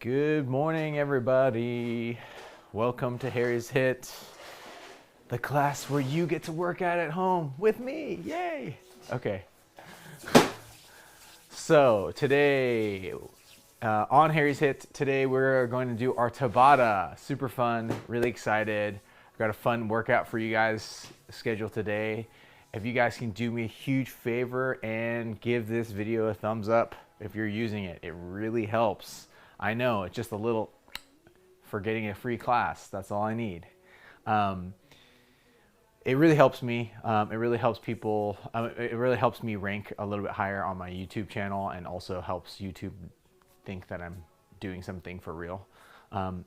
Good morning, everybody. Welcome to Harry's HIIT, the class where you get to work out at home with me. Yay! Okay. So today, on Harry's HIIT, today we're going to do our Tabata. Super fun, really excited. I've got a fun workout for you guys scheduled today. If you guys can do me a huge favor and give this video a thumbs up if you're using it, it really helps. I know, it's just a little for getting a free class. That's all I need. It really helps me. It really helps people. It really helps me rank a little bit higher on my YouTube channel, and also helps YouTube think that I'm doing something for real. And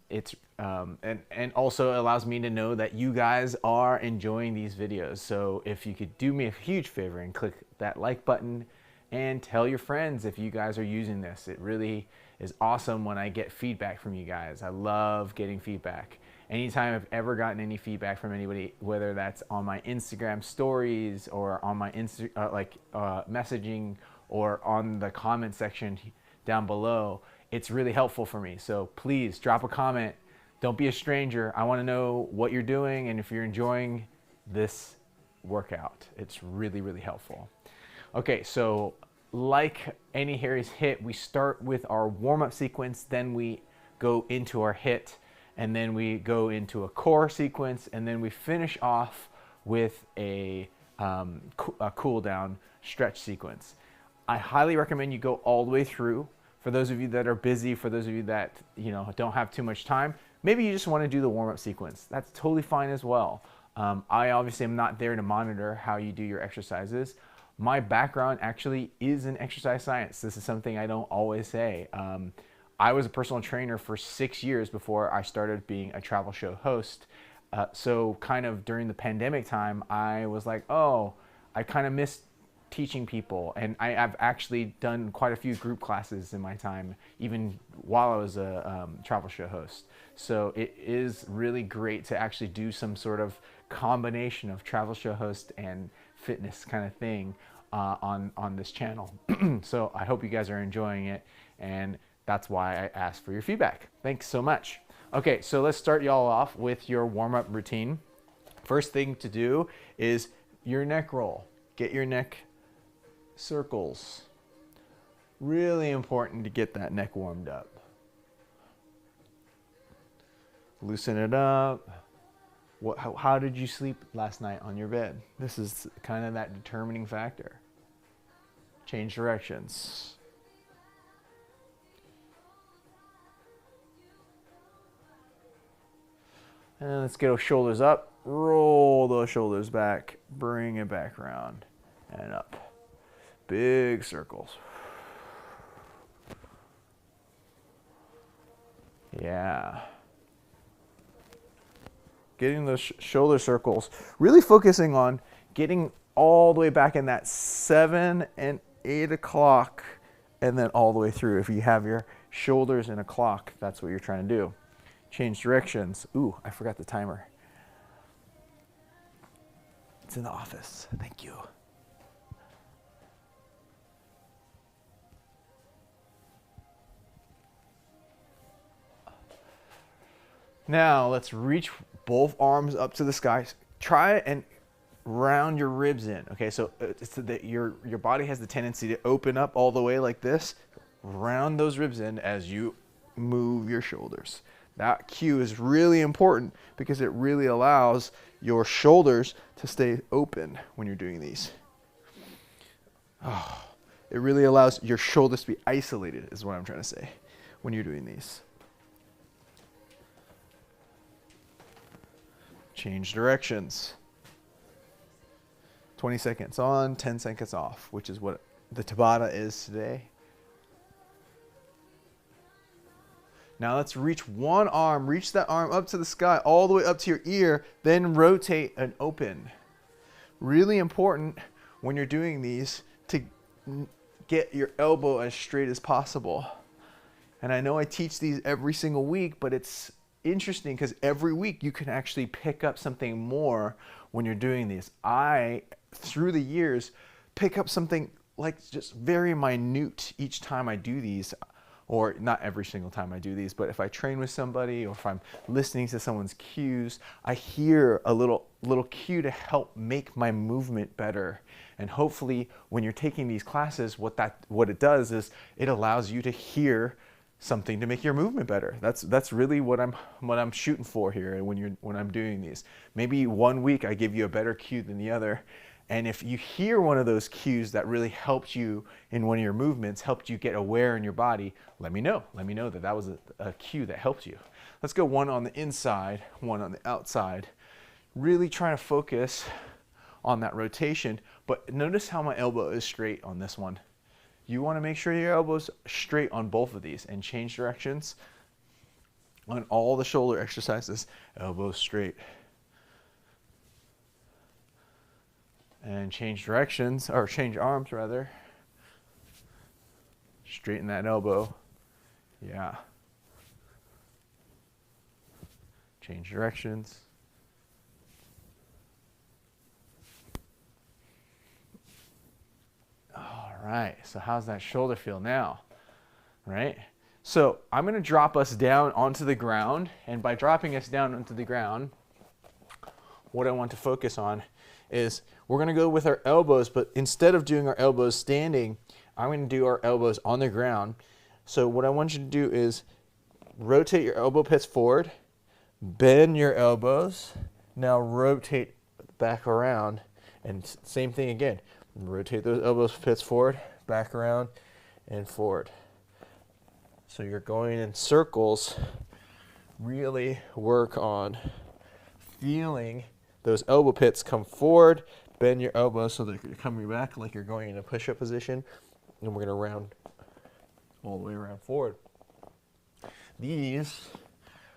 also allows me to know that you guys are enjoying these videos. So if you could do me a huge favor and click that like button and tell your friends if you guys are using this. It really is awesome when I get feedback from you guys. I love getting feedback. Anytime I've ever gotten any feedback from anybody, whether that's on my Instagram stories or on my messaging or on the comment section down below, it's really helpful for me. So please drop a comment. Don't be a stranger. I want to know what you're doing and if you're enjoying this workout. It's really, really helpful. Okay, so like any Harry's HIIT, we start with our warm-up sequence, then we go into our HIIT, and then we go into a core sequence, and then we finish off with a cool down stretch sequence. I highly recommend you go all the way through. For those of you that are busy, for those of you that don't have too much time, maybe you just want to do the warm-up sequence. That's totally fine as well. I obviously am not there to monitor how you do your exercises. My background actually is in exercise science. This is something I don't always say. I was a personal trainer for 6 years before I started being a travel show host. So kind of during the pandemic time, I was like, oh, I kind of miss teaching people. And I've actually done quite a few group classes in my time, even while I was a travel show host. So it is really great to actually do some sort of combination of travel show host and fitness kind of thing on this channel. So I hope you guys are enjoying it, and that's why I asked for your feedback. Thanks so much. Okay, so let's start y'all off with your warm-up routine. First thing to do is your neck roll. Get your neck circles. Really important to get that neck warmed up. Loosen it up. How did you sleep last night on your bed? This is kind of that determining factor. Change directions. And let's get our shoulders up. Roll those shoulders back. Bring it back around and up. Big circles. Yeah. Getting those shoulder circles, really focusing on getting all the way back in that 7 and 8 o'clock, and then all the way through. If you have your shoulders in a clock, that's what you're trying to do. Change directions. Ooh, I forgot the timer. It's in the office. Thank you. Now let's reach both arms up to the sky. Try and round your ribs in. Okay, so it's that your body has the tendency to open up all the way like this. Round those ribs in as you move your shoulders. That cue is really important because it really allows your shoulders to stay open when you're doing these. Oh, it really allows your shoulders to be isolated, is what I'm trying to say, when you're doing these. Change directions. 20 seconds on, 10 seconds off, which is what the Tabata is today. Now let's reach one arm, reach that arm up to the sky, all the way up to your ear, then rotate and open. Really important when you're doing these to get your elbow as straight as possible. And I know I teach these every single week, but it's interesting because every week you can actually pick up something more when you're doing these. I, through the years, pick up something like just very minute each time I do these. or not every single time I do these, but if I train with somebody or if I'm listening to someone's cues, I hear a little cue to help make my movement better. And hopefully when you're taking these classes, what it does is it allows you to hear something to make your movement better. That's really what I'm shooting for here when I'm doing these. Maybe one week I give you a better cue than the other. And if you hear one of those cues that really helped you in one of your movements, helped you get aware in your body, let me know. Let me know that was a cue that helped you. Let's go one on the inside, one on the outside. Really trying to focus on that rotation, but notice how my elbow is straight on this one. You want to make sure your elbow's straight on both of these and change directions on all the shoulder exercises. Elbow straight. And change directions, or change arms rather. Straighten that elbow. Yeah. Change directions. All right, so how's that shoulder feel now? Right? So I'm going to drop us down onto the ground, and by dropping us down onto the ground, what I want to focus on is we're going to go with our elbows, but instead of doing our elbows standing, I'm going to do our elbows on the ground. So what I want you to do is rotate your elbow pits forward, bend your elbows, now rotate back around, and same thing again. Rotate those elbows pits forward, back around, and forward. So you're going in circles. Really work on feeling those elbow pits come forward, bend your elbows so that you're coming back like you're going in a push-up position, and we're going to round all the way around forward. These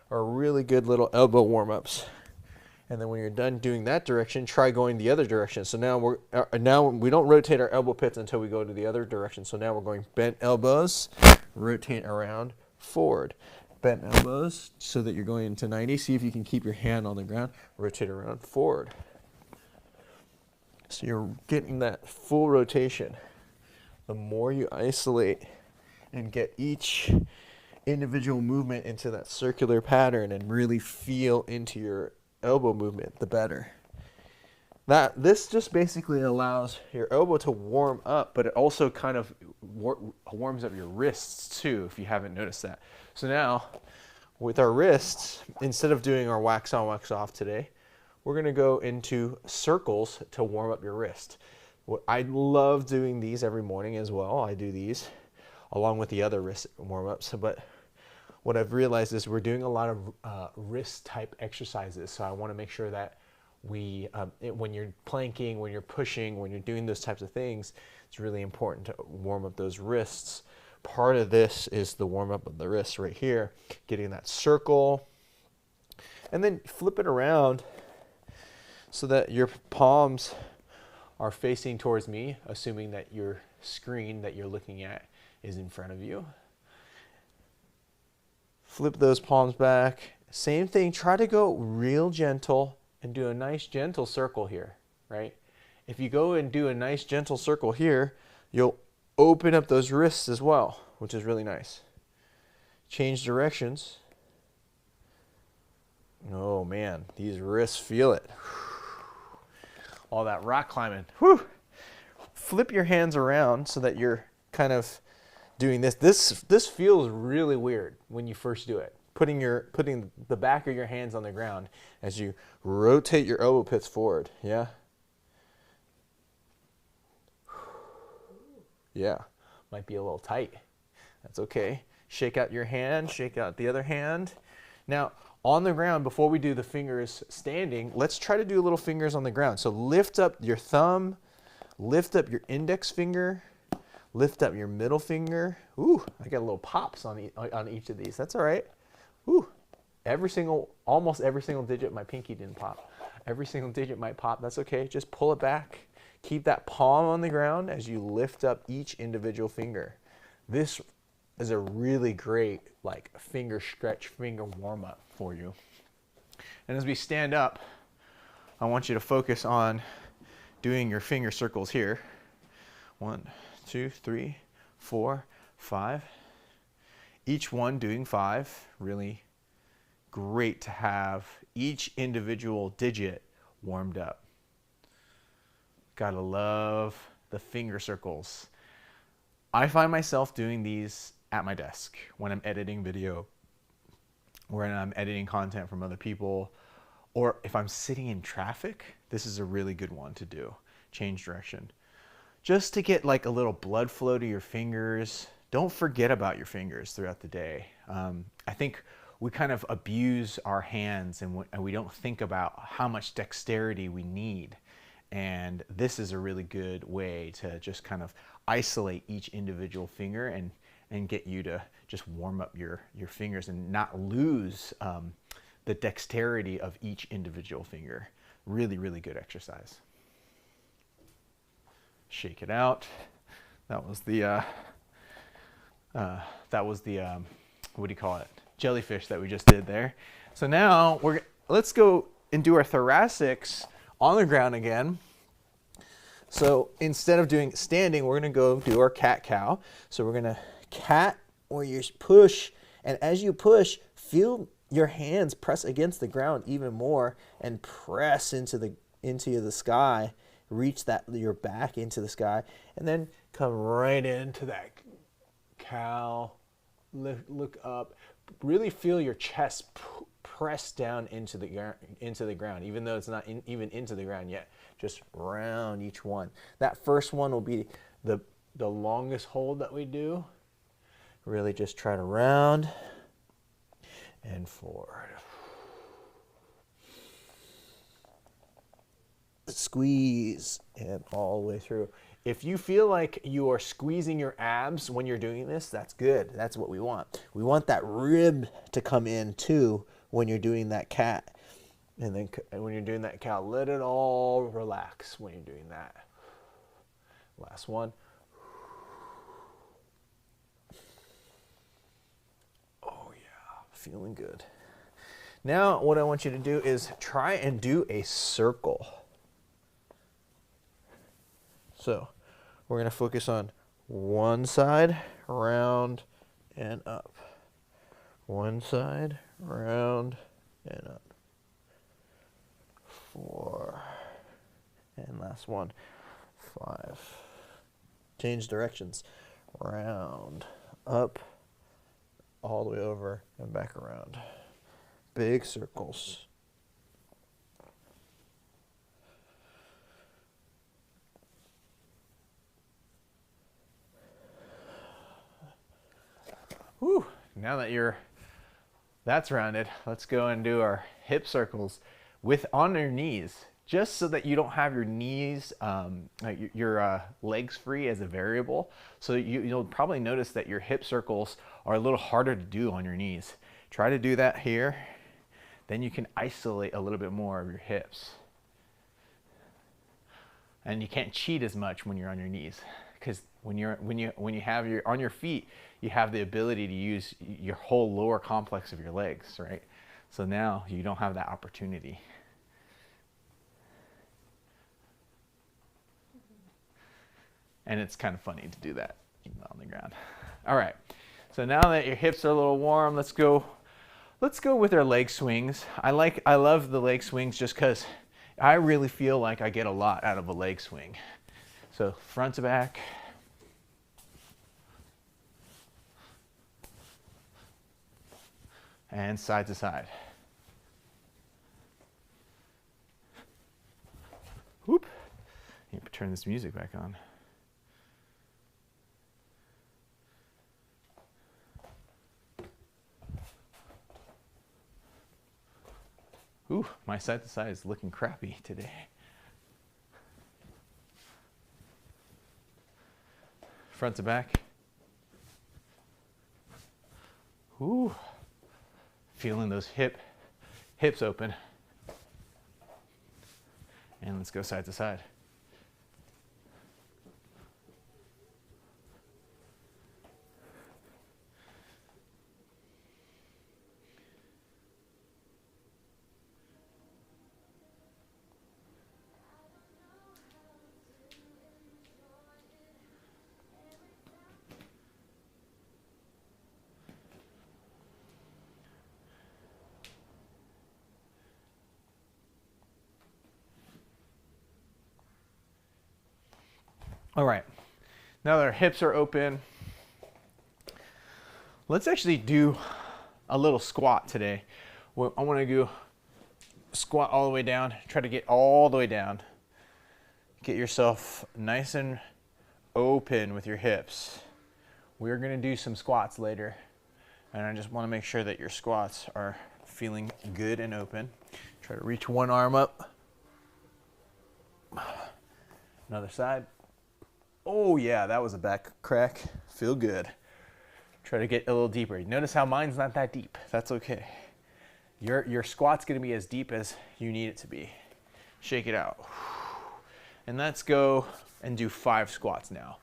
are really good little elbow warm-ups. And then when you're done doing that direction, try going the other direction. So now we don't rotate our elbow pits until we go to the other direction. So now we're going bent elbows, rotate around, forward. Bent elbows so that you're going into 90. See if you can keep your hand on the ground. Rotate around, forward. So you're getting that full rotation. The more you isolate and get each individual movement into that circular pattern and really feel into your elbow movement, the better. This just basically allows your elbow to warm up, but it also kind of warms up your wrists too, if you haven't noticed that. So now, with our wrists, instead of doing our wax on, wax off today, we're going to go into circles to warm up your wrist. I love doing these every morning as well. I do these along with the other wrist warm-ups, but what I've realized is we're doing a lot of wrist type exercises. So I want to make sure that when you're planking, when you're pushing, when you're doing those types of things, it's really important to warm up those wrists. Part of this is the warm up of the wrists right here, getting that circle, and then flip it around so that your palms are facing towards me, assuming that your screen that you're looking at is in front of you. Flip those palms back. Same thing, try to go real gentle and do a nice gentle circle here, right? If you go and do a nice gentle circle here, you'll open up those wrists as well, which is really nice. Change directions. Oh man, these wrists feel it. All that rock climbing. Whew. Flip your hands around so that you're kind of doing this. This feels really weird when you first do it. Putting the back of your hands on the ground as you rotate your elbow pits forward. Yeah. Yeah. Might be a little tight. That's okay. Shake out your hand, shake out the other hand. Now, on the ground, before we do the fingers standing, let's try to do little fingers on the ground. So lift up your thumb, lift up your index finger, lift up your middle finger. Ooh, I got little pops on each of these. That's all right. Ooh, almost every single digit, my pinky didn't pop. Every single digit might pop. That's okay. Just pull it back. Keep that palm on the ground as you lift up each individual finger. This is a really great finger stretch, finger warm up for you. And as we stand up, I want you to focus on doing your finger circles here. 1, 2, 3, 4, 5. each one doing 5. Really great to have each individual digit warmed up. Gotta love the finger circles. I find myself doing these at my desk when I'm editing video, when I'm editing content from other people, or if I'm sitting in traffic. This is a really good one to do. Change direction. Just to get like a little blood flow to your fingers. Don't forget about your fingers throughout the day. I think we kind of abuse our hands and we don't think about how much dexterity we need. And this is a really good way to just kind of isolate each individual finger and get you to just warm up your fingers and not lose the dexterity of each individual finger. Really, really good exercise. Shake it out. That was the what do you call it? Jellyfish that we just did there. So now let's go and do our thoracics on the ground again. So instead of doing standing, we're going to go do our cat-cow. So we're going to cat where you push, and as you push, feel your hands press against the ground even more and press into the sky. Reach your back into the sky, and then come right into that cow. Look up. Really feel your chest press down into the ground, even though it's not even into the ground yet. Just round each one. That first one will be the longest hold that we do. Really just try to round and forward. Squeeze and all the way through. If you feel like you are squeezing your abs when you're doing this, that's good. That's what we want. We want that rib to come in too when you're doing that cat. And then when you're doing that cow, let it all relax when you're doing that. Last one. Oh yeah, feeling good. Now what I want you to do is try and do a circle. So we're going to focus on one side, round, and up. One side, round, and up. 4. And last one, 5. Change directions. Round, up, all the way over, and back around. Big circles. Whew. Now that that's rounded, let's go and do our hip circles on your knees, just so that you don't have your knees, your legs free as a variable. So you'll probably notice that your hip circles are a little harder to do on your knees. Try to do that here. Then you can isolate a little bit more of your hips. And you can't cheat as much when you're on your knees, because when you have on your feet, you have the ability to use your whole lower complex of your legs, right? So now you don't have that opportunity. And it's kind of funny to do that on the ground. All right. So now that your hips are a little warm, let's go with our leg swings. I love the leg swings just because I really feel like I get a lot out of a leg swing. So front to back. And side to side. Whoop. You can turn this music back on. Ooh, my side to side is looking crappy today. Front to back. Ooh. Feeling those hips open. And let's go side to side. All right, now that our hips are open, let's actually do a little squat today. I want to go squat all the way down, try to get all the way down. Get yourself nice and open with your hips. We're going to do some squats later, and I just want to make sure that your squats are feeling good and open. Try to reach one arm up. Another side. Oh yeah, that was a back crack. Feel good. Try to get a little deeper. Notice how mine's not that deep. That's okay. Your squat's gonna be as deep as you need it to be. Shake it out. And let's go and do 5 squats now.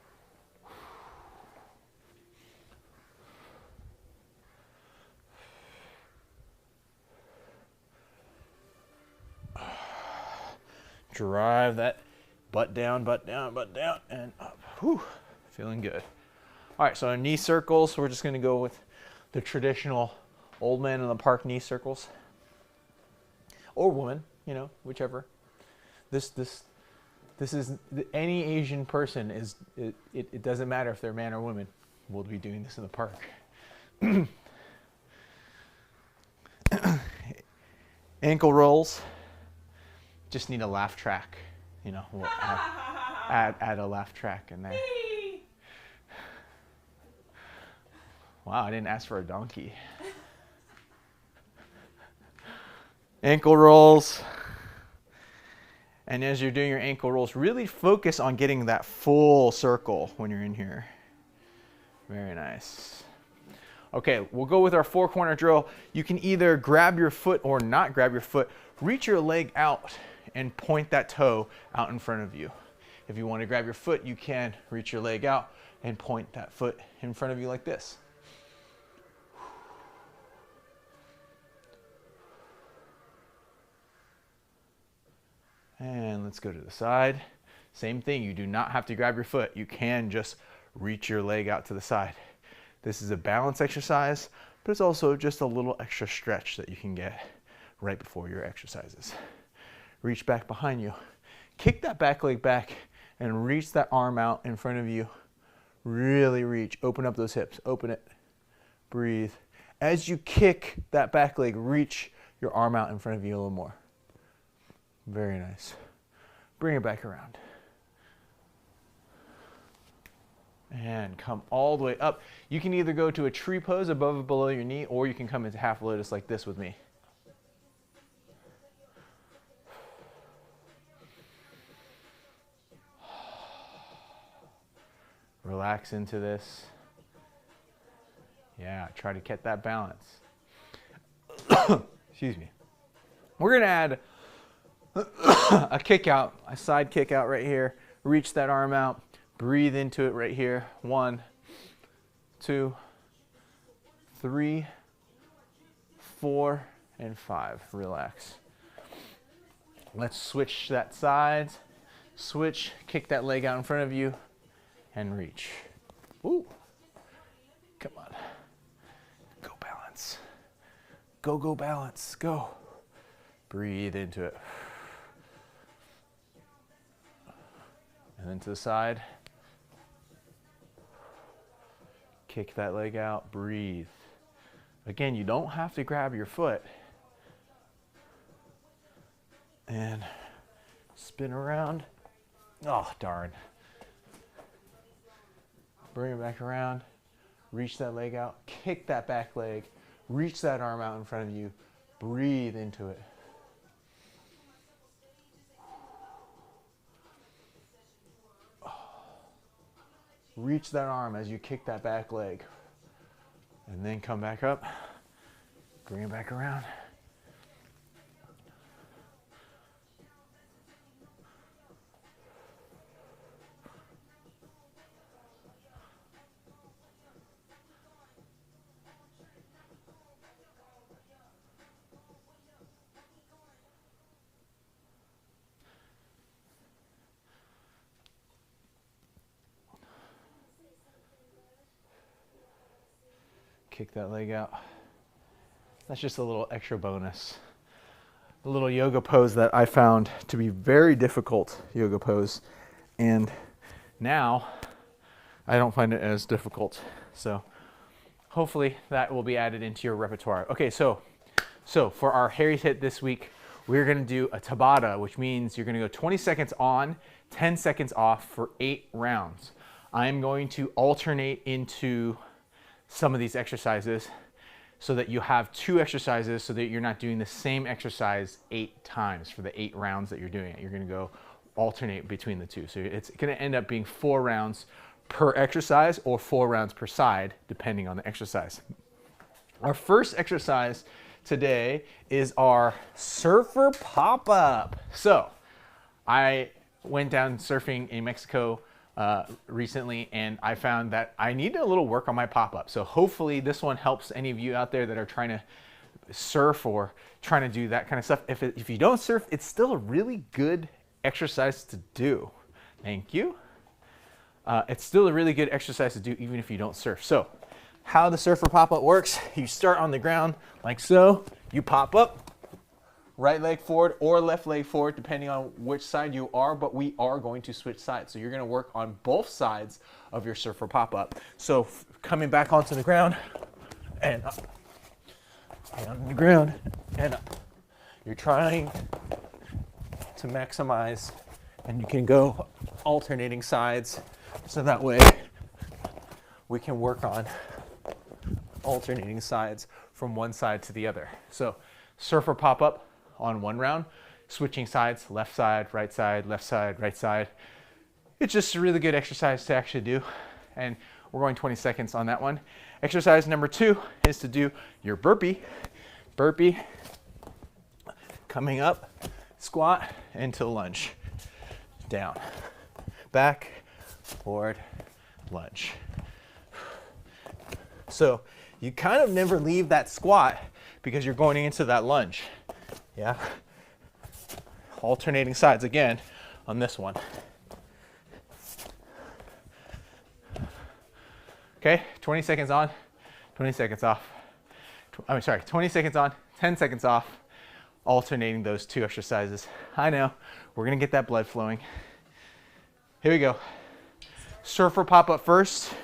Drive that butt down, butt down, butt down, and up. Whew. Feeling good. All right, so our knee circles, we're just gonna go with the traditional old man in the park knee circles. Or woman, you know, whichever. This is, any Asian person is, it doesn't matter if they're man or woman. We'll be doing this in the park. Ankle rolls. Just need a laugh track, you know. We'll add a laugh track in there. Wow, I didn't ask for a donkey. Ankle rolls. And as you're doing your ankle rolls, really focus on getting that full circle when you're in here. Very nice. Okay, we'll go with our 4-corner drill. You can either grab your foot or not grab your foot. Reach your leg out and point that toe out in front of you. If you want to grab your foot, you can reach your leg out and point that foot in front of you like this. And let's go to the side. Same thing, you do not have to grab your foot. You can just reach your leg out to the side. This is a balance exercise, but it's also just a little extra stretch that you can get right before your exercises. Reach back behind you. Kick that back leg back and reach that arm out in front of you. Really reach. Open up those hips. Open it. Breathe. As you kick that back leg, reach your arm out in front of you a little more. Very nice. Bring it back around. And come all the way up. You can either go to a tree pose above or below your knee, or you can come into half lotus like this with me. Relax into this. Yeah, try to get that balance. Excuse me. We're gonna add a kick out, a side kick out right here. Reach that arm out. Breathe into it right here. 1, 2, 3, 4, and 5. Relax. Let's switch that sides. Switch, kick that leg out in front of you, and reach. Woo. Come on. Go balance. Go, go balance. Go. Breathe into it. And then to the side. Kick that leg out. Breathe. Again, you don't have to grab your foot. And spin around. Oh, darn. Bring it back around. Reach that leg out. Kick that back leg. Reach that arm out in front of you. Breathe into it. Reach that arm as you kick that back leg. And then come back up. Bring it back around. Kick that leg out. That's just a little extra bonus. A little yoga pose that I found to be very difficult yoga pose. And Now, I don't find it as difficult. So hopefully that will be added into your repertoire. Okay, so for our HIIT this week, we're gonna do a Tabata, which means you're gonna go 20 seconds on, 10 seconds off for 8 rounds. I'm going to alternate into some of these exercises so that you have 2 exercises so that you're not doing the same exercise 8 times for the 8 rounds that you're doing it. You're gonna go alternate between the 2. So it's gonna end up being 4 rounds per exercise or 4 rounds per side, depending on the exercise. Our first exercise today is our surfer pop-up. So I went down surfing in Mexico recently, and I found that I needed a little work on my pop-up. So hopefully this one helps any of you out there that are trying to surf or trying to do that kind of stuff. If you don't surf, it's still a really good exercise to do. Thank you. It's still a really good exercise to do even if you don't surf. So how the surfer pop-up works, you start on the ground like so, you pop up, right leg forward or left leg forward, depending on which side you are, but we are going to switch sides. So you're gonna work on both sides of your surfer pop-up. So coming back onto the ground and up, and on the ground and up. You're trying to maximize, and you can go alternating sides, so that way we can work on alternating sides from one side to the other. So surfer pop-up on one round, switching sides, left side, right side, left side, right side. It's just a really good exercise to actually do, and we're going 20 seconds on that one. Exercise number 2 is to do your burpee. Burpee, coming up, squat into lunge. Down, back, forward, lunge. So you kind of never leave that squat because you're going into that lunge. Yeah. Alternating sides again on this one. Okay, 20 seconds on, 20 seconds off. 20 seconds on, 10 seconds off, alternating those 2 exercises. I know, we're gonna get that blood flowing. Here we go. Surfer pop-up first.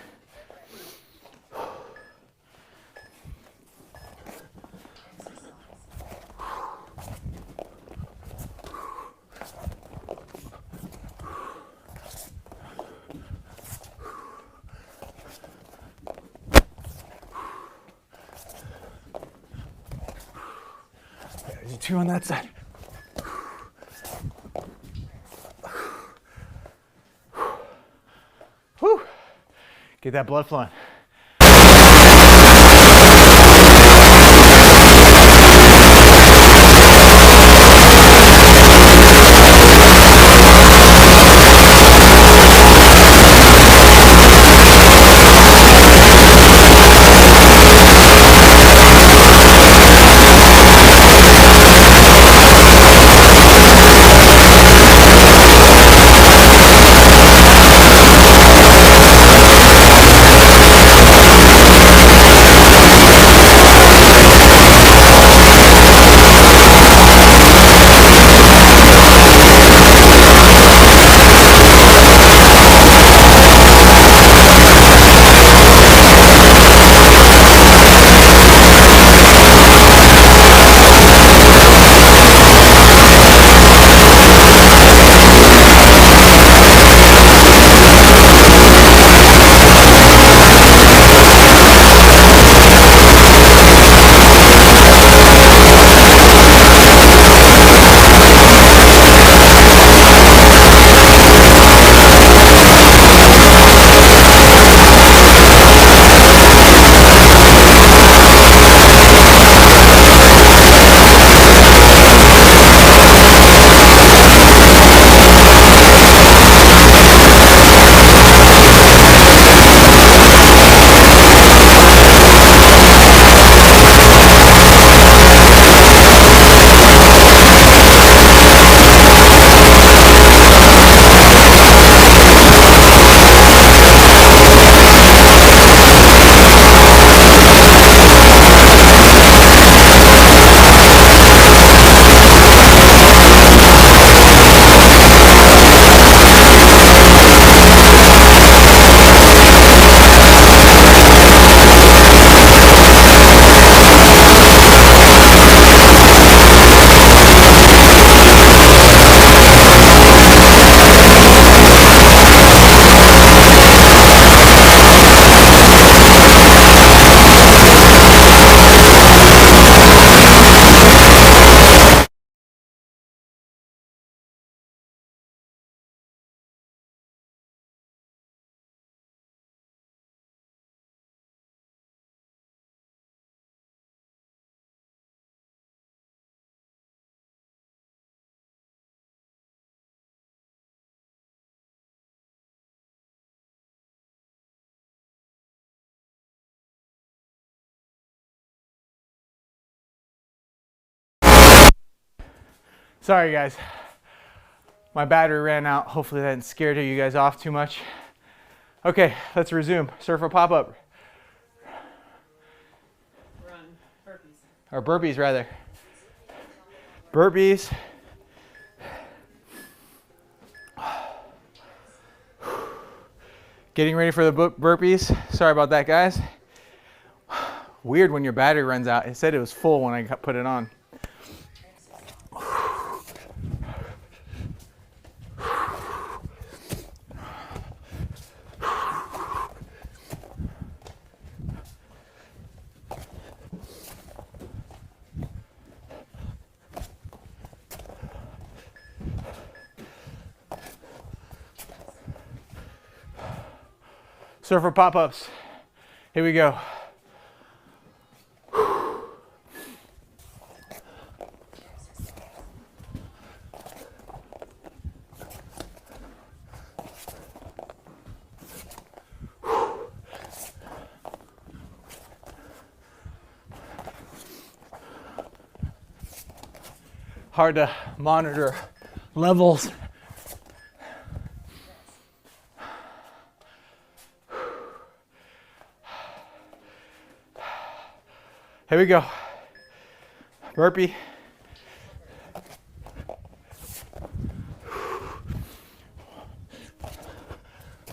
There's 2 on that side. Whew. Get that blood flowing. Sorry guys, my battery ran out. Hopefully that didn't scare you guys off too much. Okay, let's resume. Surfer pop-up. Run, burpees. Or burpees rather. Burpees. Getting ready for the burpees. Sorry about that, guys. Weird when your battery runs out. It said it was full when I put it on. Surfer pop-ups. Here we go. Hard to monitor levels. Here we go. Burpee.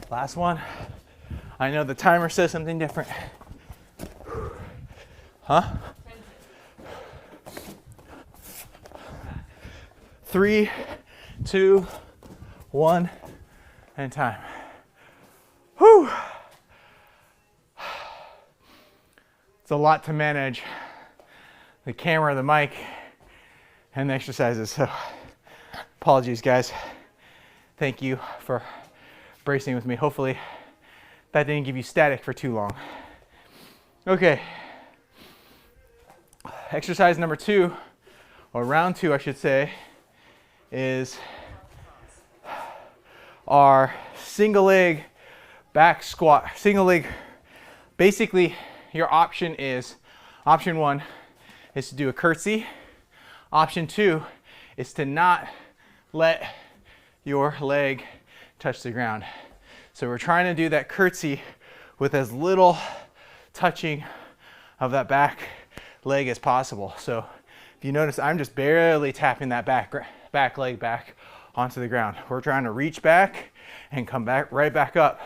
Last one. I know the timer says something different. Huh? 3, 2, 1, and time. Whew. It's a lot to manage. The camera, the mic, and the exercises. So apologies, guys. Thank you for bracing with me. Hopefully that didn't give you static for too long. Okay. Exercise number 2, or round 2, I should say, is our single leg back squat. Single leg, basically your option 1 is to do a curtsy. Option 2 is to not let your leg touch the ground. So we're trying to do that curtsy with as little touching of that back leg as possible. So if you notice, I'm just barely tapping that back leg back onto the ground. We're trying to reach back and come back right back up,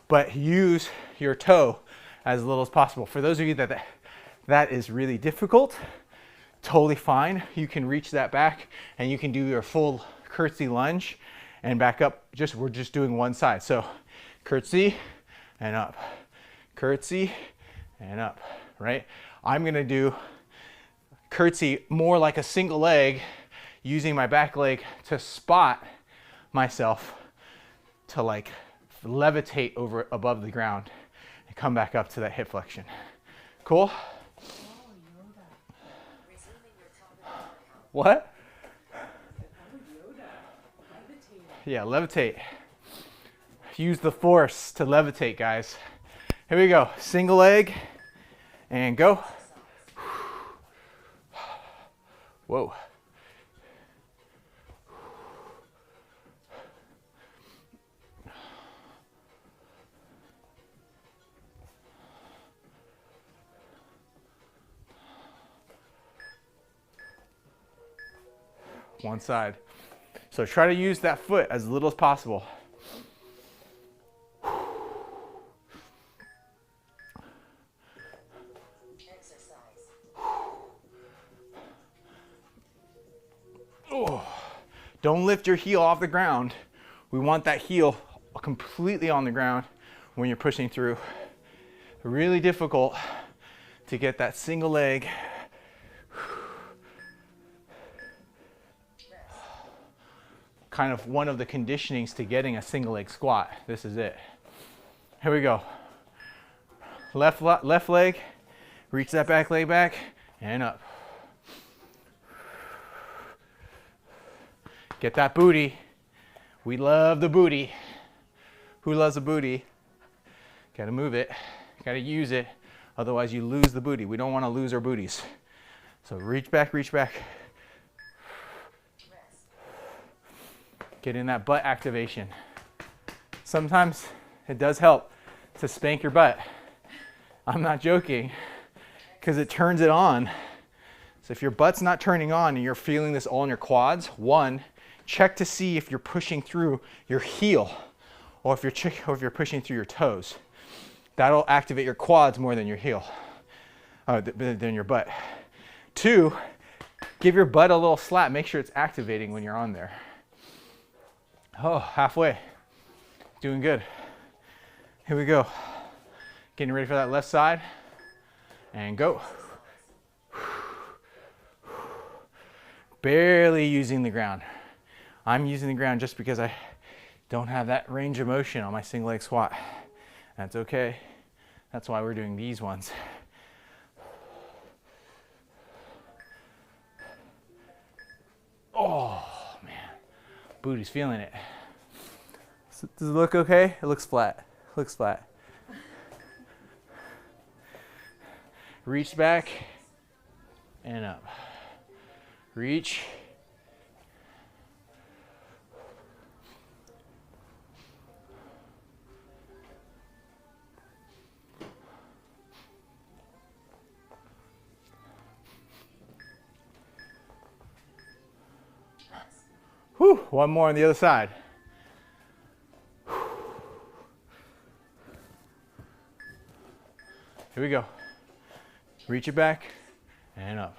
but use your toe as little as possible. For those of you that is really difficult, totally fine. You can reach that back and you can do your full curtsy lunge and back up. We're just doing one side. So curtsy and up, curtsy and up, right? I'm gonna do curtsy more like a single leg, using my back leg to spot myself to like levitate over above the ground and come back up to that hip flexion. Cool? What? Yeah, levitate. Use the force to levitate, guys. Here we go. Single leg and go. Whoa. One side. So try to use that foot as little as possible. Oh, don't lift your heel off the ground. We want that heel completely on the ground when you're pushing through. Really difficult to get that single leg. Kind of one of the conditionings to getting a single leg squat. This is it. Here we go. Left leg, reach that back leg back and up. Get that booty. We love the booty. Who loves a booty? Gotta move it, gotta use it. Otherwise you lose the booty. We don't wanna lose our booties. So reach back, reach back. Getting that butt activation. Sometimes it does help to spank your butt. I'm not joking, because it turns it on. So if your butt's not turning on and you're feeling this all in your quads, one, check to see if you're pushing through your heel or if you're pushing through your toes. That'll activate your quads more than your heel, than your butt. Two, give your butt a little slap. Make sure it's activating when you're on there. Oh, halfway. Doing good. Here we go. Getting ready for that left side. And go. Barely using the ground. I'm using the ground just because I don't have that range of motion on my single leg squat. That's okay. That's why we're doing these ones. Oh, man. Booty's feeling it. Does it look okay? It looks flat. It looks flat. Reach back and up. Reach. Whew, one more on the other side. Here we go. Reach it back and up.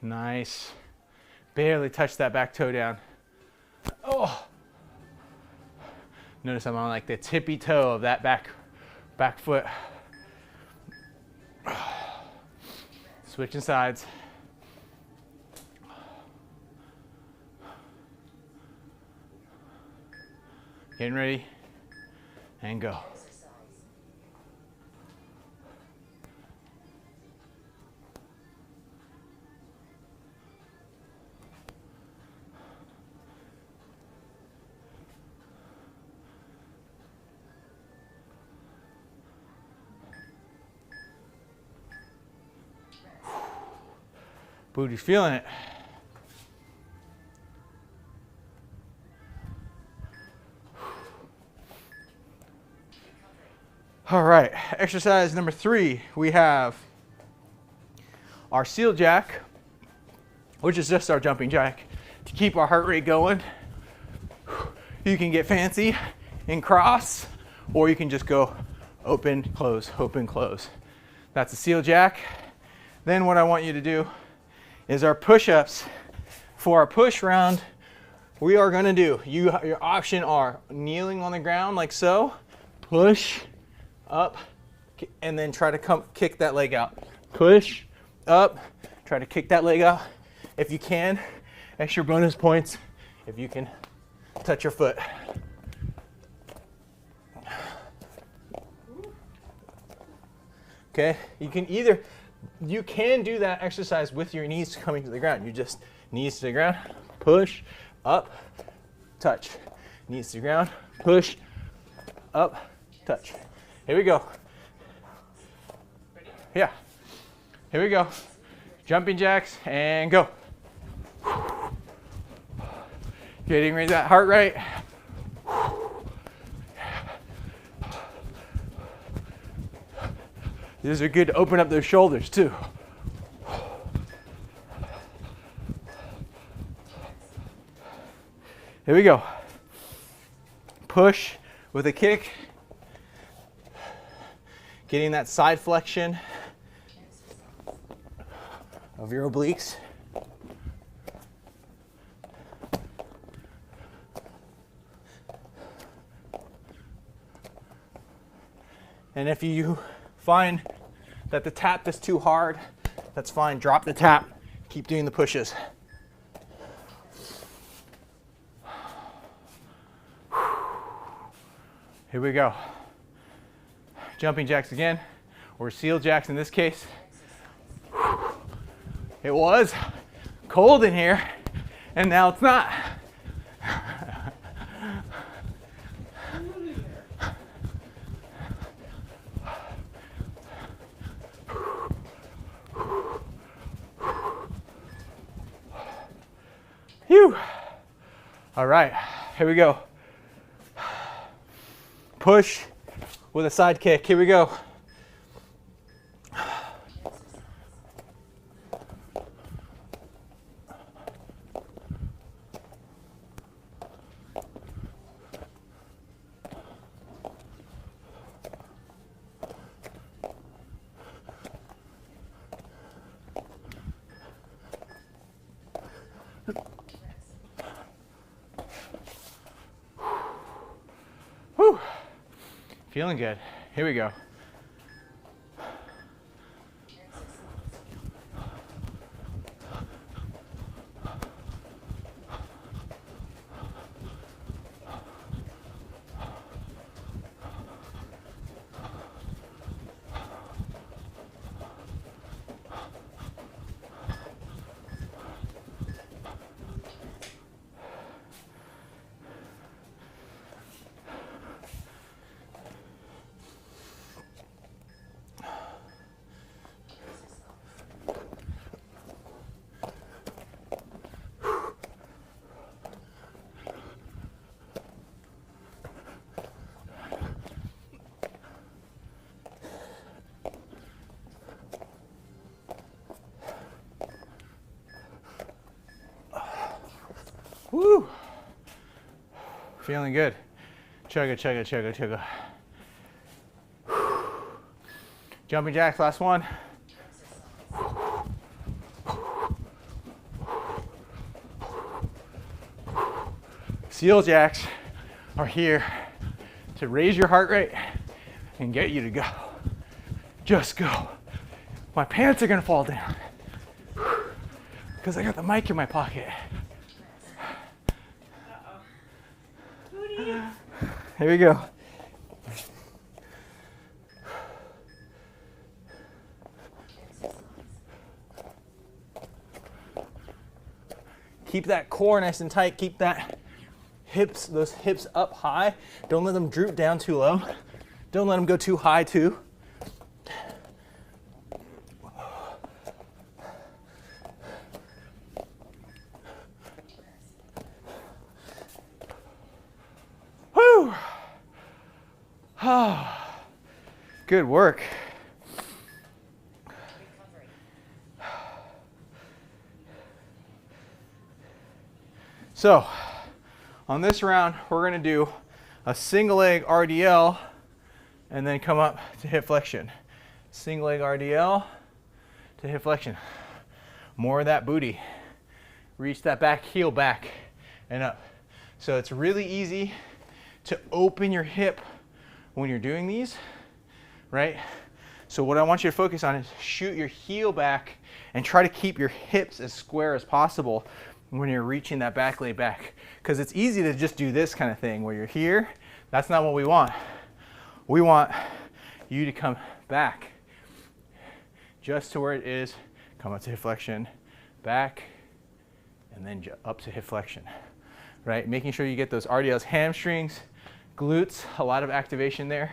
Nice. Barely touch that back toe down. Oh. Notice I'm on like the tippy toe of that back foot. Switching sides. Getting ready and go. Booty's feeling it. All right, exercise number 3, we have our seal jack, which is just our jumping jack to keep our heart rate going. You can get fancy and cross, or you can just go open, close, open, close. That's a seal jack. Then what I want you to do is our push-ups. For our push round, we are going to do, your option are kneeling on the ground like so, push up, and then try to kick that leg out. Push up, try to kick that leg out. If you can, extra bonus points if you can touch your foot. Okay, you can do that exercise with your knees coming to the ground. You just knees to the ground, push, up, touch. Knees to the ground, push, up, touch. Here we go. Yeah. Here we go. Jumping jacks and go. Getting rid of that heart rate. These are good to open up those shoulders too. Here we go. Push with a kick. Getting that side flexion of your obliques. And if you find that the tap is too hard, that's fine. Drop the tap. Keep doing the pushes. Here we go. Jumping jacks again, or seal jacks in this case. It was cold in here, and now it's not. All right, here we go. Push with a side kick. Here we go. Whew. Feeling good. Here we go. Woo! Feeling good. Chugga, chugga, chugga, chugga. Jumping jacks, last one. Seal jacks are here to raise your heart rate and get you to go. Just go. My pants are gonna fall down because I got the mic in my pocket. Here we go. Keep that core nice and tight. Keep that those hips up high. Don't let them droop down too low. Don't let them go too high too. Whew. Oh, good work. So, on this round, we're going to do a single leg RDL and then come up to hip flexion. Single leg RDL to hip flexion. More of that booty. Reach that back heel back and up. So it's really easy to open your hip when you're doing these, right? So what I want you to focus on is shoot your heel back and try to keep your hips as square as possible when you're reaching that back leg back. Because it's easy to just do this kind of thing where you're here. That's not what we want. We want you to come back just to where it is, come up to hip flexion, back, and then up to hip flexion, right? Making sure you get those RDLs, hamstrings, glutes, a lot of activation there.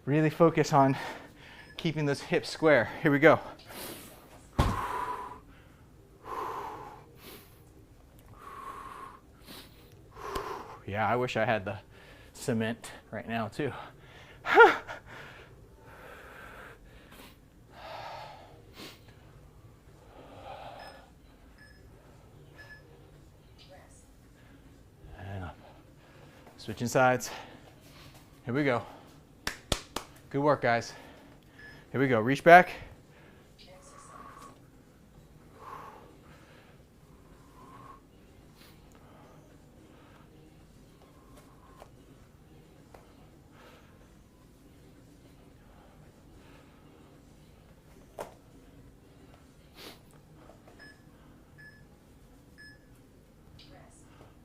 Really focus on keeping those hips square. Here we go. Yeah, I wish I had the cement right now too. And up. Switching sides. Here we go. Good work, guys. Here we go. Reach back.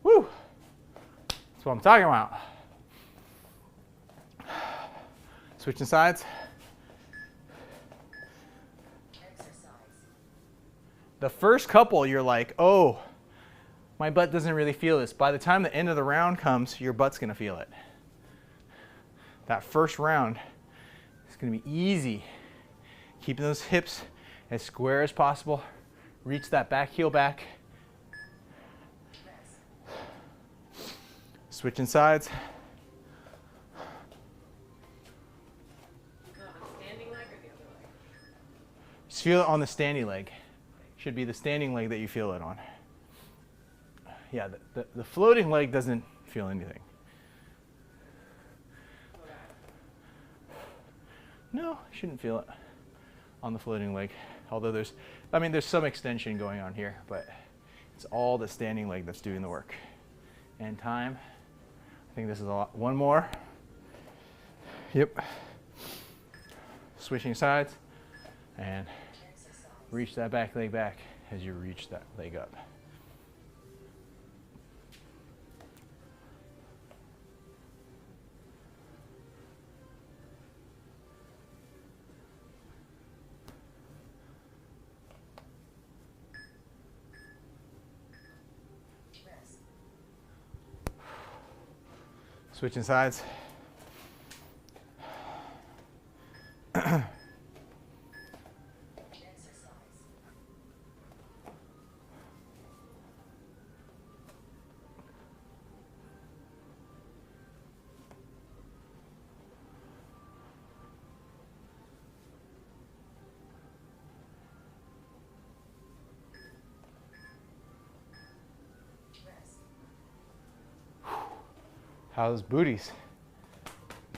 Woo! That's what I'm talking about. Switching sides. The first couple, you're like, oh, my butt doesn't really feel this. By the time the end of the round comes, your butt's gonna feel it. That first round is gonna be easy. Keeping those hips as square as possible. Reach that back heel back. Switching sides. Standing leg or the other leg? Just feel it on the standing leg. Should be the standing leg that you feel it on. Yeah, the floating leg doesn't feel anything. No, you shouldn't feel it on the floating leg. Although there's some extension going on here, but it's all the standing leg that's doing the work. And time. I think this is a lot. One more. Yep. Switching sides. And reach that back leg back as you reach that leg up. Switching sides. How's booties?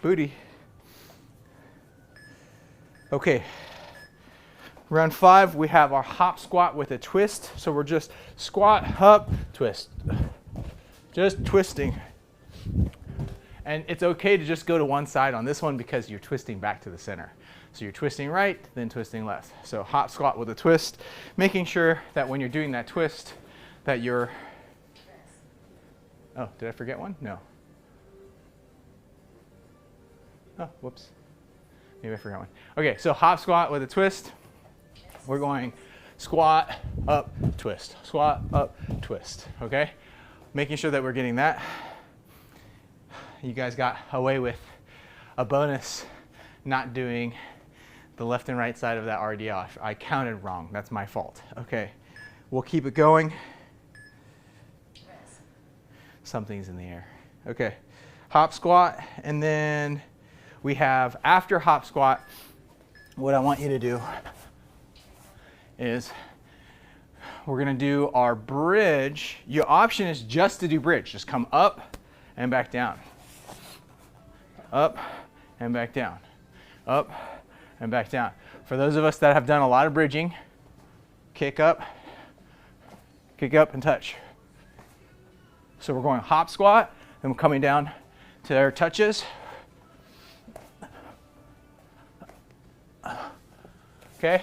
Booty. Okay. Round 5, we have our hop squat with a twist. So we're just squat, up, twist. Just twisting. And it's okay to just go to one side on this one because you're twisting back to the center. So you're twisting right, then twisting left. So hop squat with a twist, making sure that when you're doing that twist that you're... Oh, did I forget one? No. Oh, whoops. Maybe I forgot one. Okay, so hop squat with a twist. We're going squat, up, twist. Squat, up, twist. Okay? Making sure that we're getting that. You guys got away with a bonus not doing the left and right side of that RDL. I counted wrong. That's my fault. Okay. We'll keep it going. Something's in the air. Okay. Hop squat, and then we have, after hop squat, what I want you to do is we're going to do our bridge. Your option is just to do bridge. Just come up and back down. Up and back down. Up and back down. For those of us that have done a lot of bridging, kick up and touch. So we're going hop squat, then we're coming down to our touches. Okay.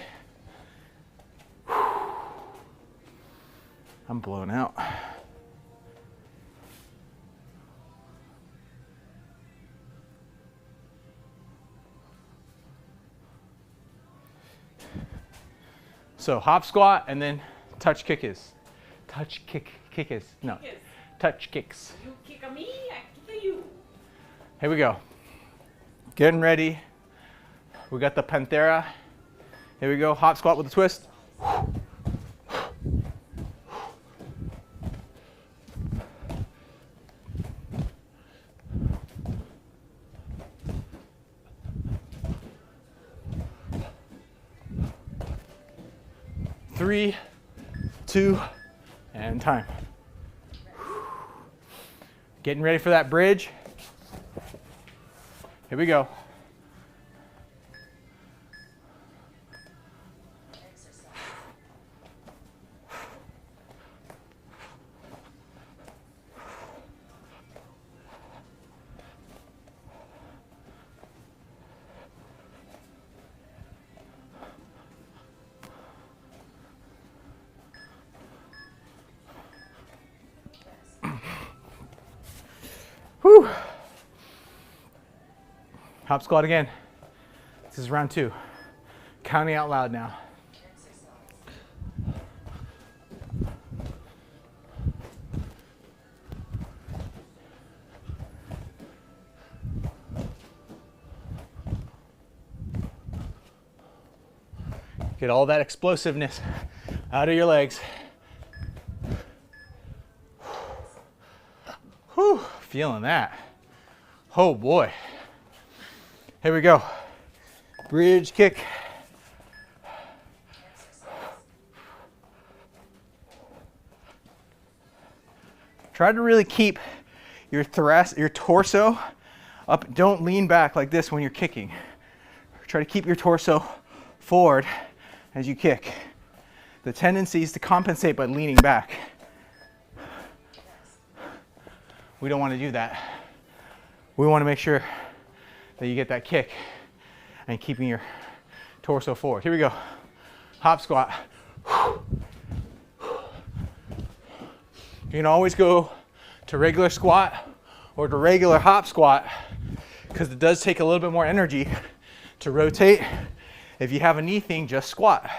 I'm blown out. So hop squat and then touch kickers. Touch kickers. No. Touch kicks. You kick a me, I kick a you. Here we go. Getting ready. We got the Panthera. Here we go. Hop squat with a twist. Three, 2, and time. Getting ready for that bridge. Here we go. Whew. Hop squat again. This is round 2. Counting out loud now. Get all that explosiveness out of your legs. Whew. feeling that. Oh boy. Here we go. Bridge kick. Try to really keep your torso up. Don't lean back like this when you're kicking. Try to keep your torso forward as you kick. The tendency is to compensate by leaning back. We don't want to do that. We want to make sure that you get that kick and keeping your torso forward. Here we go. Hop squat. You can always go to regular squat or to regular hop squat because it does take a little bit more energy to rotate. If you have a knee thing, just squat.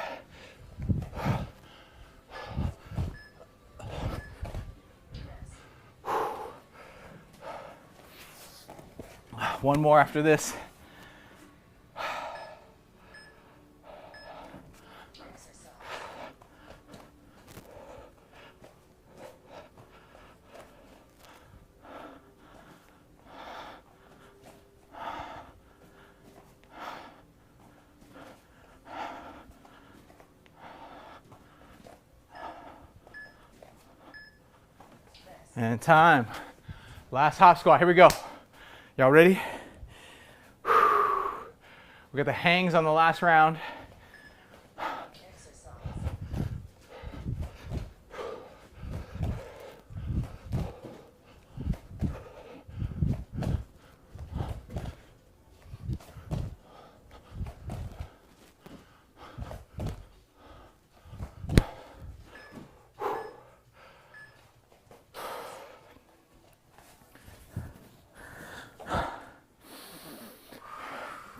One more after this. And time. Last hop squat. Here we go. Y'all ready? We got the hangs on the last round.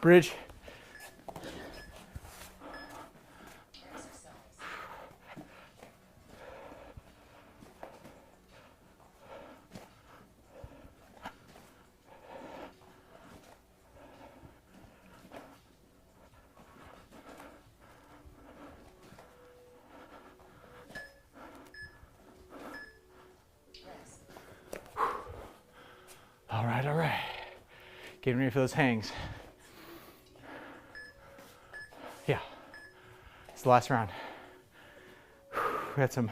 Bridge. All right, all right. Getting ready for those hangs. Yeah, it's the last round. We had some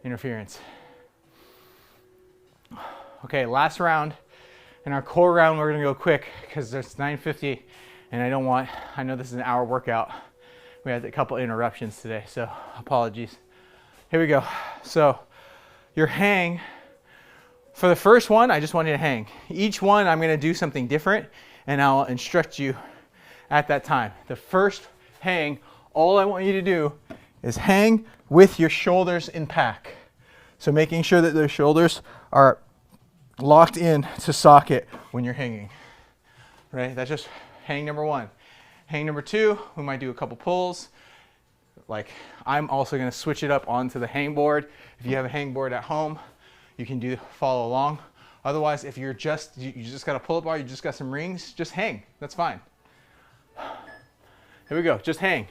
interference. Okay, last round. In our core round, we're gonna go quick because there's 9:50 and I know this is an hour workout. We had a couple interruptions today, so apologies. Here we go. So your hang, for the first one, I just want you to hang. Each one, I'm gonna do something different and I'll instruct you at that time. The first hang, all I want you to do is hang with your shoulders in pack. So making sure that the shoulders are locked in to socket when you're hanging, right? That's just hang number one. Hang number two, we might do a couple pulls. Like I'm also gonna switch it up onto the hang board. If you have a hang board at home, you can follow along. Otherwise, if you just got a pull-up bar, you just got some rings, just hang, that's fine. Here we go, just hang.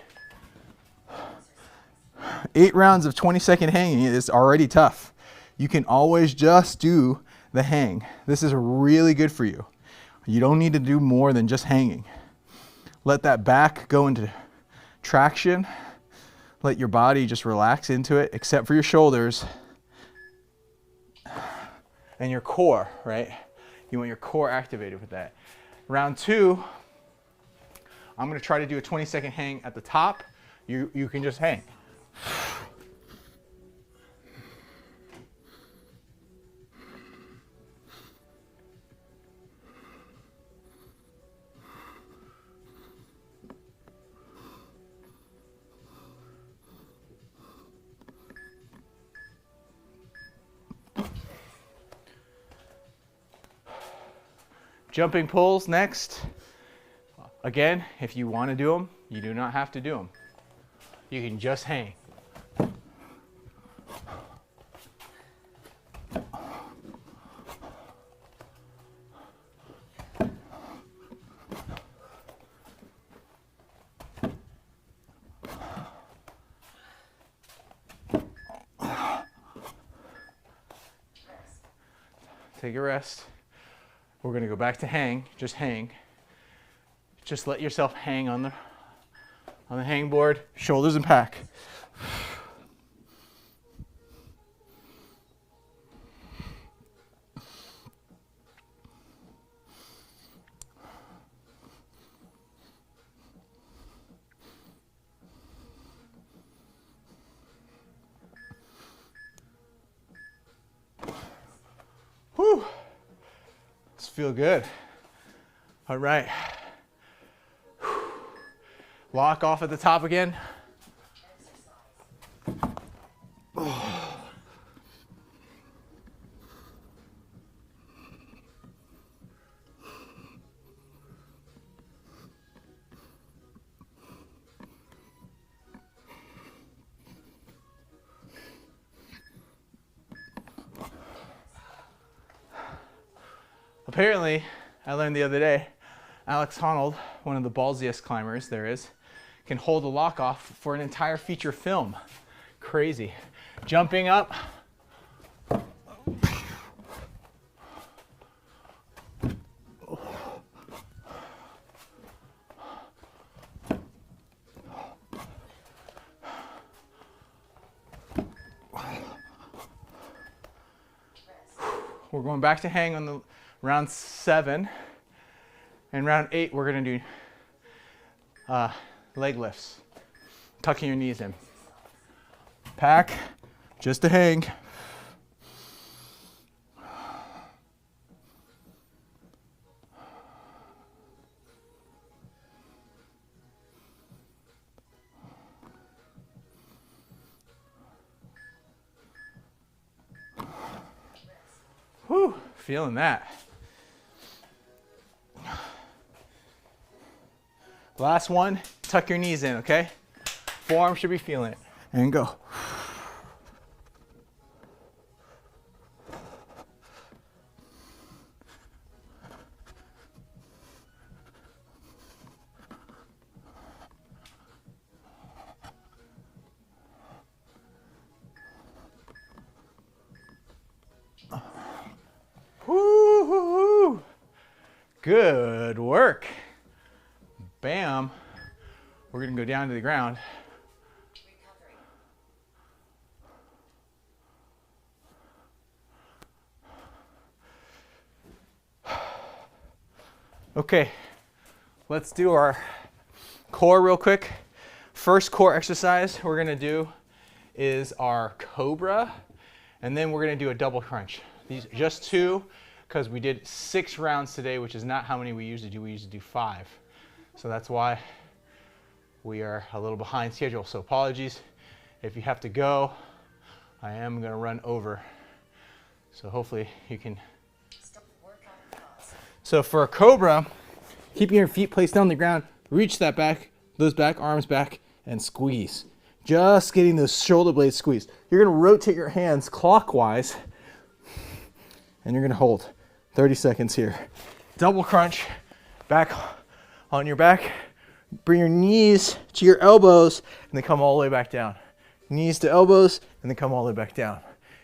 8 rounds of 20-second hanging is already tough. You can always just do the hang. This is really good for you. You don't need to do more than just hanging. Let that back go into traction. Let your body just relax into it, except for your shoulders and your core, right? You want your core activated with that. Round 2, I'm gonna try to do a 20-second hang at the top. You can just hang. Jumping pulls next. Again, if you want to do them, you do not have to do them. You can just hang. Take a rest. We're gonna go back to hang, just hang. Just let yourself hang on the hang board, shoulders and back. Whew. Let's feel good. All right. Lock off at the top again. Apparently, I learned the other day, Alex Honnold, one of the ballsiest climbers there is, can hold a lock off for an entire feature film. Crazy. Jumping up. We're going back to hang on the round 7. And round 8, we're gonna do leg lifts. Tucking your knees in. Pack, just to hang. Whew, feeling that. Last one, tuck your knees in, okay? Forearm should be feeling it. And go. Woo-hoo-hoo. Good work. Bam. We're gonna go down to the ground. Okay, let's do our core real quick. First core exercise we're gonna do is our Cobra, and then we're gonna do a double crunch. These just 2, because we did 6 rounds today, which is not how many we usually do. We usually do 5. So that's why we are a little behind schedule. So apologies if you have to go. I am gonna run over. So hopefully you can. So for a Cobra, keeping your feet placed on the ground, reach that back, those back, arms back, and squeeze. Just getting those shoulder blades squeezed. You're gonna rotate your hands clockwise, and you're gonna hold 30 seconds here. Double crunch, back on your back. Bring your knees to your elbows, and then come all the way back down. Knees to elbows, and then come all the way back down.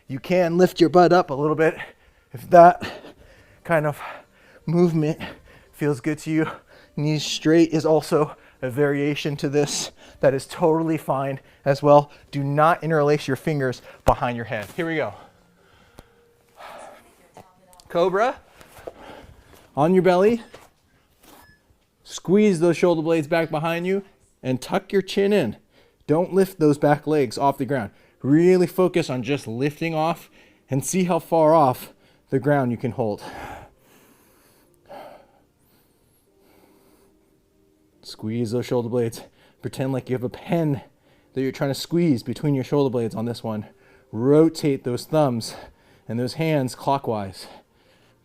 You can lift your butt up a little bit if that kind of movement feels good to you. Knees straight is also a variation to this. That is totally fine as well. Do not interlace your fingers behind your head. Here we go. Cobra. On your belly. Squeeze those shoulder blades back behind you and tuck your chin in. Don't lift those back legs off the ground. Really focus on just lifting off and see how far off the ground you can hold. Squeeze those shoulder blades. Pretend like you have a pen that you're trying to squeeze between your shoulder blades on this one. Rotate those thumbs and those hands clockwise.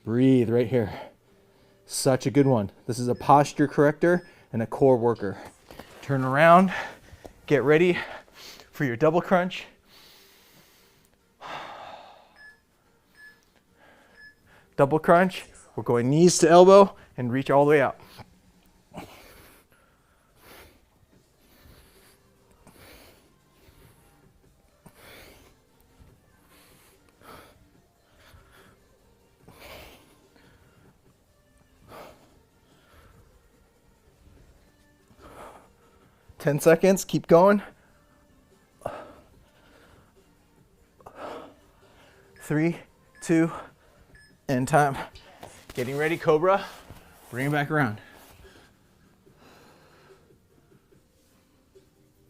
Breathe right here. Such a good one. This is a posture corrector and a core worker. Turn around. Get ready for your double crunch. Double crunch. We're going knees to elbow and reach all the way out. 10 seconds, keep going. 3, 2, and time. Getting ready, Cobra. Bring it back around.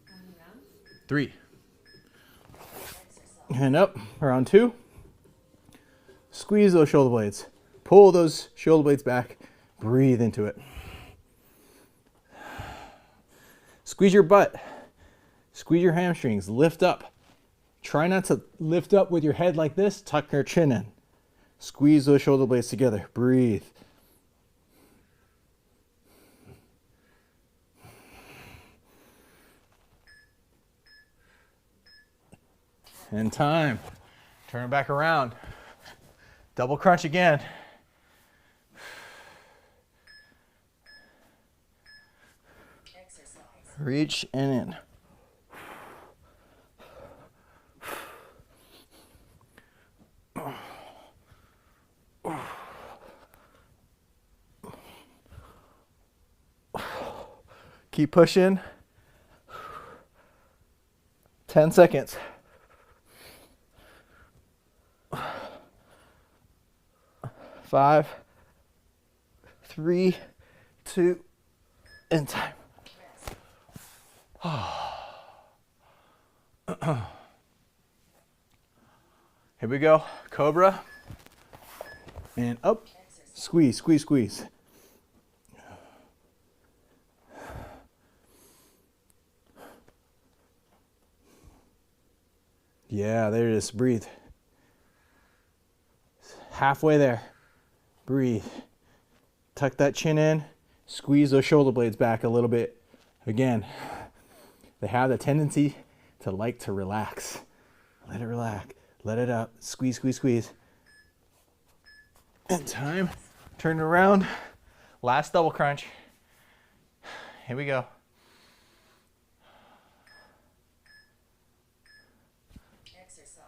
How many rounds? 3. And up, round 2. Squeeze those shoulder blades. Pull those shoulder blades back. Breathe into it. Squeeze your butt. Squeeze your hamstrings. Lift up. Try not to lift up with your head like this. Tuck your chin in. Squeeze those shoulder blades together. Breathe. And time. Turn it back around. Double crunch again. Reach and in. Keep pushing. 10 seconds. 5, 3, 2, and time. Here we go. Cobra. And up. Squeeze, squeeze, squeeze. Yeah, there it is. Breathe. Halfway there. Breathe. Tuck that chin in. Squeeze those shoulder blades back a little bit. Again, they have the tendency to like to relax. Let it relax. Let it out. Squeeze, squeeze, squeeze. And time. Turn it around. Last double crunch. Here we go. Exercise.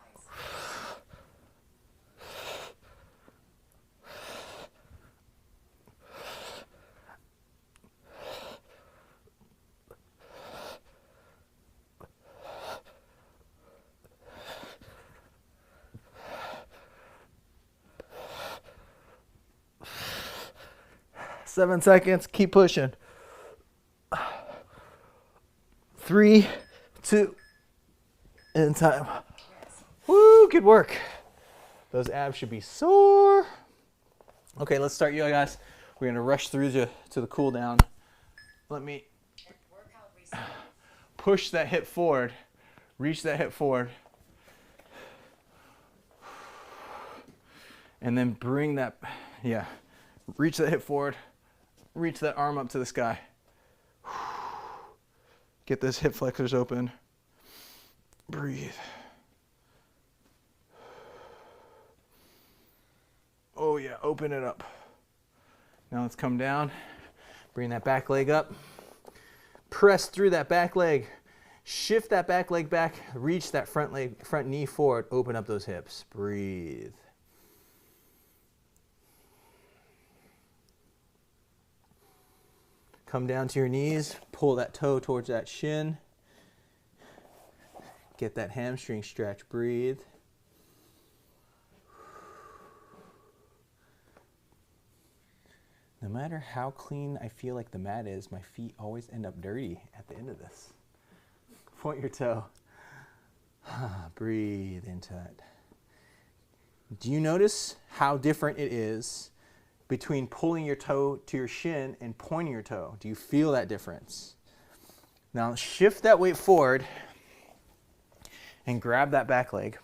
7 seconds. Keep pushing. 3, 2, and time. Woo, good work. Those abs should be sore. Okay, let's start, you guys. We're gonna rush through to the cool down. Let me push that hip forward, reach that hip forward, and then bring that, reach that hip forward, reach that arm up to the sky. Get those hip flexors open. Breathe. Oh yeah, open it up. Now let's come down, bring that back leg up, press through that back leg, shift that back leg back, reach that front knee forward, open up those hips, breathe. Come down to your knees, pull that toe towards that shin, get that hamstring stretch, breathe. No matter how clean I feel like the mat is, my feet always end up dirty at the end of this. Point your toe. Breathe into it. Do you notice how different it is between pulling your toe to your shin and pointing your toe? Do you feel that difference? Now shift that weight forward and grab that back leg.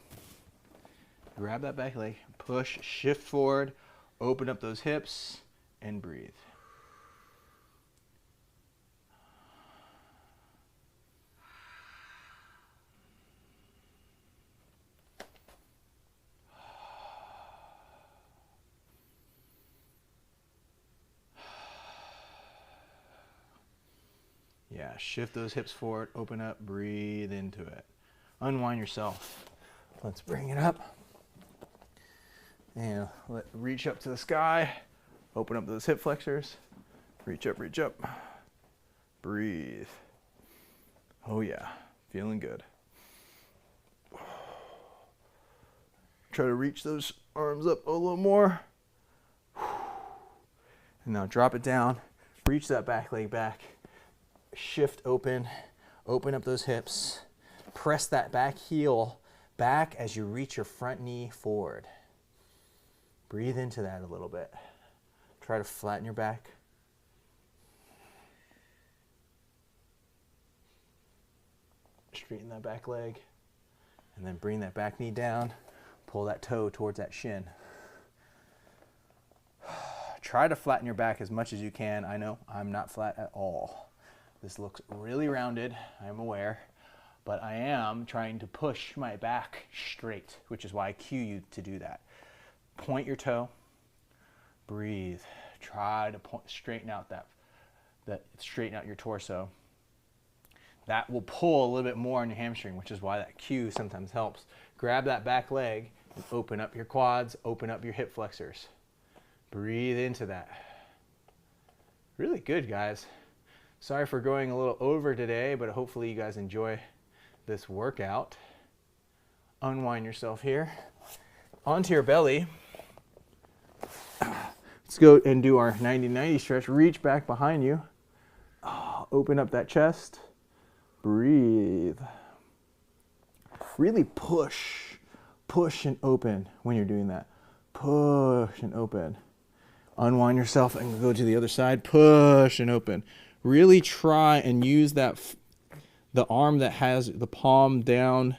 Grab that back leg, push, shift forward, open up those hips, and breathe. Yeah, shift those hips forward, open up, breathe into it. Unwind yourself. Let's bring it up. And reach up to the sky. Open up those hip flexors. Reach up, breathe. Oh yeah, feeling good. Try to reach those arms up a little more. And now drop it down, reach that back leg back, shift open, open up those hips, press that back heel back as you reach your front knee forward. Breathe into that a little bit. Try to flatten your back. Straighten that back leg, and then bring that back knee down, pull that toe towards that shin. Try to flatten your back as much as you can. I know I'm not flat at all. This looks really rounded, I'm aware, but I am trying to push my back straight, which is why I cue you to do that. Point your toe, breathe. Try to straighten out straighten out your torso. That will pull a little bit more on your hamstring, which is why that cue sometimes helps. Grab that back leg and open up your quads, open up your hip flexors. Breathe into that. Really good, guys. Sorry for going a little over today, but hopefully you guys enjoy this workout. Unwind yourself here. Onto your belly. Let's go and do our 90-90 stretch. Reach back behind you. Open up that chest. Breathe. Really push and open when you're doing that. Push and open. Unwind yourself and go to the other side. Push and open. Really try and use the arm that has the palm down,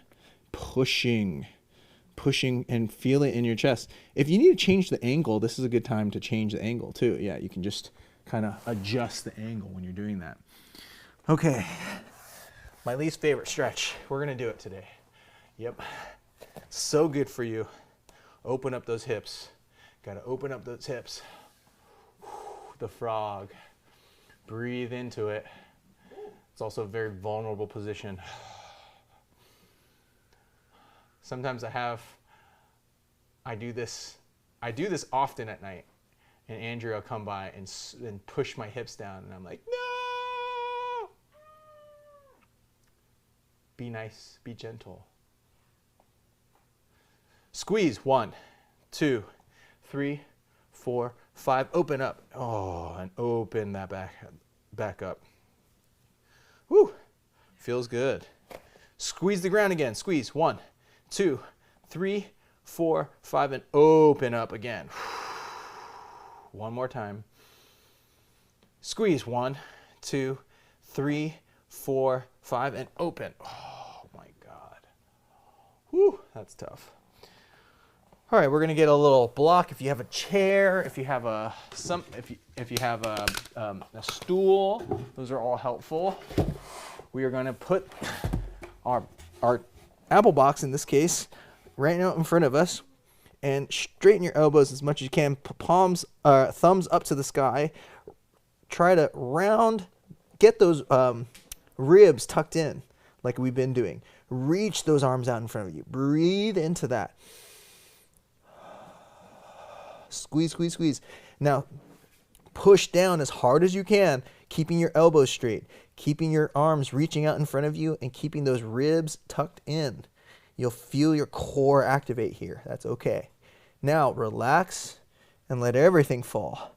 pushing and feel it in your chest. If you need to change the angle, this is a good time to change the angle too. Yeah, you can just kind of adjust the angle when you're doing that. Okay, my least favorite stretch. We're gonna do it today. Yep, so good for you. Open up those hips. Gotta open up those hips. The frog. Breathe into it. It's also a very vulnerable position. Sometimes I do this often at night, and Andrea will come by and push my hips down, and I'm like, no! Be nice, be gentle. Squeeze, 1, 2, 3, 4, 5, open up. Oh, and open that back up. Woo, feels good. Squeeze the ground again, squeeze, 1, 2, 3, 4, 5, and open up again. One more time. Squeeze, 1, 2, 3, 4, 5, and open. Oh my God. Whew, that's tough. All right, we're gonna get a little block. If you have a chair, if you have a stool, those are all helpful. We are gonna put our apple box, in this case, right out in front of us, and straighten your elbows as much as you can. Thumbs up to the sky. Try to get those ribs tucked in like we've been doing. Reach those arms out in front of you. Breathe into that. Squeeze, squeeze, squeeze. Now, push down as hard as you can, keeping your elbows straight, keeping your arms reaching out in front of you, and keeping those ribs tucked in. You'll feel your core activate here. That's okay. Now, relax and let everything fall.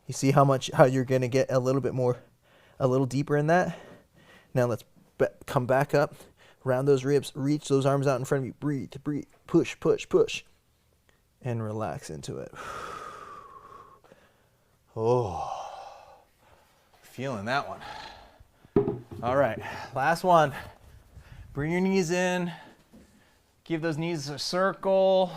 You see how you're going to get a little deeper in that? Now, let's come back up, round those ribs, reach those arms out in front of you. Breathe, breathe, push, push, push. And relax into it. Oh, feeling that one. All right, last one. Bring your knees in. Give those knees a circle.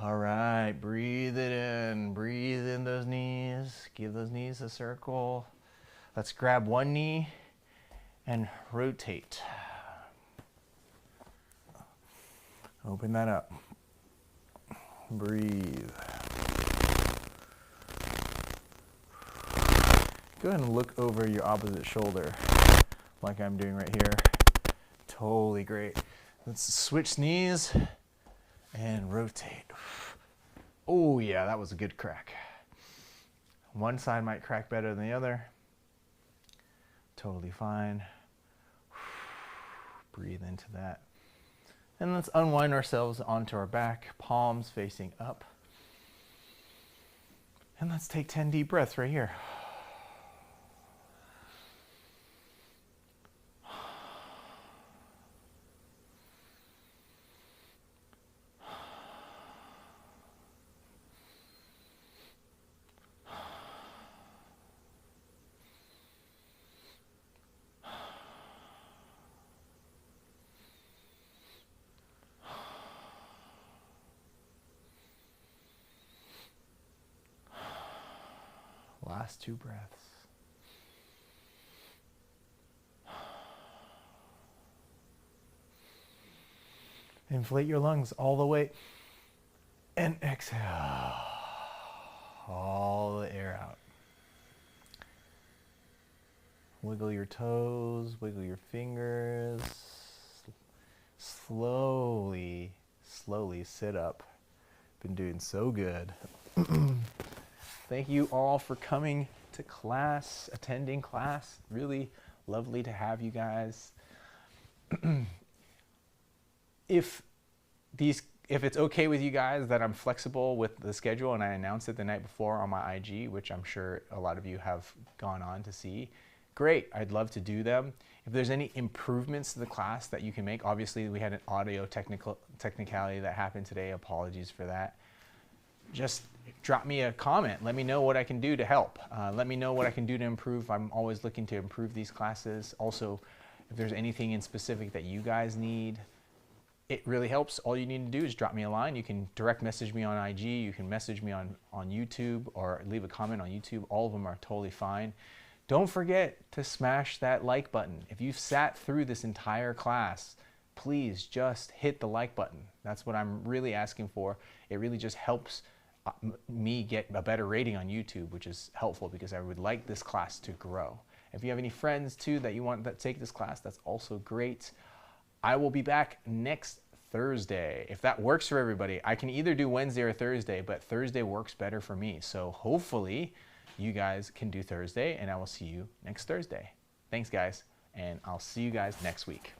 All right, breathe it in. Breathe in those knees. Give those knees a circle. Let's grab one knee and rotate. Open that up. Breathe. Go ahead and look over your opposite shoulder like I'm doing right here. Totally great. Let's switch knees and rotate. Oh yeah, that was a good crack. One side might crack better than the other. totally fine. Breathe into that. And let's unwind ourselves onto our back, palms facing up. And let's take 10 deep breaths right here. Last 2 breaths. Inflate your lungs all the way and exhale all the air out. Wiggle your toes, wiggle your fingers. Slowly sit up. Been doing so good. Thank you all for coming to class, attending class. Really lovely to have you guys. If it's okay with you guys that I'm flexible with the schedule and I announce it the night before on my IG, which I'm sure a lot of you have gone on to see, great, I'd love to do them. If there's any improvements to the class that you can make, obviously we had an audio technicality that happened today, apologies for that. Just drop me a comment. Let me know what I can do to help. Let me know what I can do to improve. I'm always looking to improve these classes. Also, if there's anything in specific that you guys need, it really helps. All you need to do is drop me a line. You can direct message me on IG. You can message me on YouTube or leave a comment on YouTube. All of them are totally fine. Don't forget to smash that like button. If you've sat through this entire class, please just hit the like button. That's what I'm really asking for. It really just helps me get a better rating on YouTube, which is helpful because I would like this class to grow. If you have any friends too that you want to take this class, that's also great. I will be back next Thursday. If that works for everybody, I can either do Wednesday or Thursday, but Thursday works better for me. So hopefully you guys can do Thursday, and I will see you next Thursday. Thanks guys, and I'll see you guys next week.